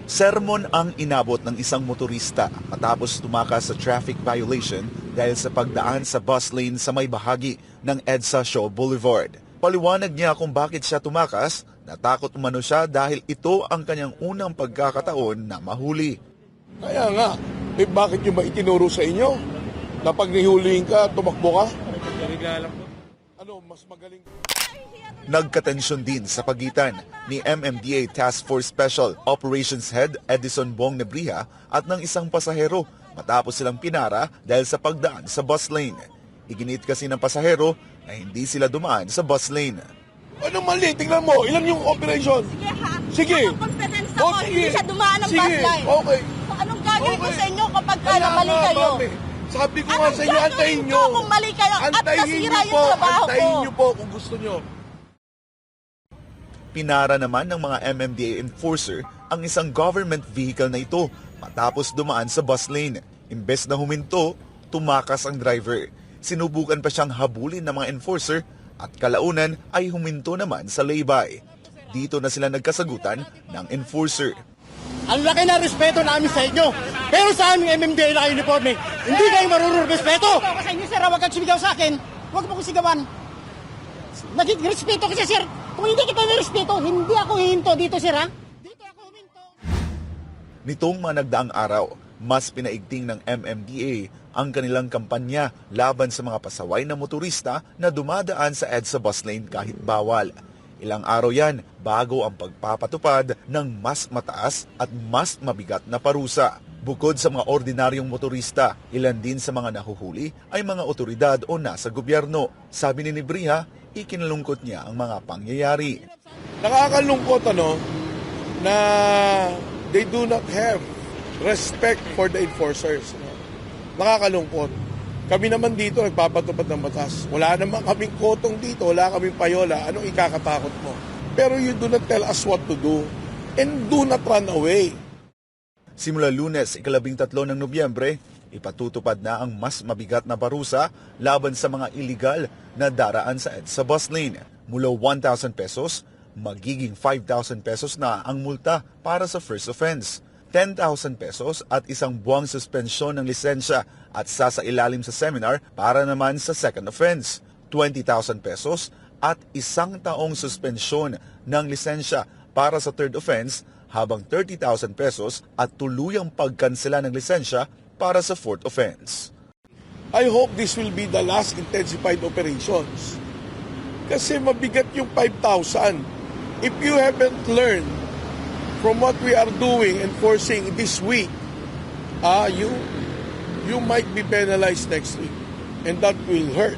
Sermon ang inabot ng isang motorista matapos tumakas sa traffic violation dahil sa pagdaan sa bus lane sa may bahagi ng EDSA Shaw Boulevard. Paliwanag niya kung bakit siya tumakas, natakot umano siya dahil ito ang kanyang unang pagkakataon na mahuli. Kaya nga, bakit nyo ba itinuro sa inyo na pag nihulihin ka, tumakbo ka? Mas magaling... Nagkatensyon din sa pagitan ni MMDA Task Force Special Operations Head Edison Bong Nebrija at ng isang pasahero matapos silang pinara dahil sa pagdaan sa bus lane. Iginit kasi ng pasahero na hindi sila dumaan sa bus lane. Anong mali? Tingnan mo, ilan yung operation? Sige ha. Sige. Anong confidence ako? Hindi siya dumaan ng bus line. Okay. So, anong gagawin ko sa inyo kapag mali kayo? Sabi ko nga sa inyo, antayin nyo. Anong kung mali kayo at nasira yung trabaho ko? Antayin nyo po kung gusto nyo. Pinara naman ng mga MMDA enforcer ang isang government vehicle na ito matapos dumaan sa bus lane. Imbes na huminto, tumakas ang driver. Sinubukan pa siyang habulin ng mga enforcer at kalaunan ay huminto naman sa laybay. Dito na sila nagkasagutan ng enforcer. Ang laki na respeto namin sa inyo. Pero sa aming MMDA na uniforme, hindi kayo marunong respeto. Ako sa inyo, sir, huwag kang sumigaw sa akin. Huwag mo kong sigawan. Nag-respeto kasi, sir. Kung hindi kita na-respeto, hindi ako hihinto dito, sir, ha? Dito ako huminto. Nitong mga nagdaang araw, mas pinaigting ng MMDA ang kanilang kampanya laban sa mga pasaway na motorista na dumadaan sa EDSA bus lane kahit bawal. Ilang araw yan bago ang pagpapatupad ng mas mataas at mas mabigat na parusa. Bukod sa mga ordinaryong motorista, ilan din sa mga nahuhuli ay mga otoridad o nasa gobyerno. Sabi ni Nebrija, ikinalungkot niya ang mga pangyayari. Nakakalungkot na they do not have respect for the enforcers. Nakakalungkot. Kami naman dito nagpapatupad ng batas. Wala naman kaming kotong dito, wala kaming payola. Anong ikakatakot mo? Pero you do not tell us what to do and do not run away. Simula Lunes, 13 ng Nobyembre, ipatutupad na ang mas mabigat na parusa laban sa mga iligal na daraan sa EDSA bus lane. Mula 1,000 pesos, magiging 5,000 pesos na ang multa para sa first offense. 10,000 pesos at isang buwang suspensyon ng lisensya at sasailalim sa seminar para naman sa second offense. 20,000 pesos at isang taong suspensyon ng lisensya para sa third offense habang 30,000 pesos at tuluyang pagkansela ng lisensya para sa fourth offense. I hope this will be the last intensified operations. Kasi mabigat yung 5,000. If you haven't learned from what we are doing and enforcing this week, you might be penalized next week. And that will hurt.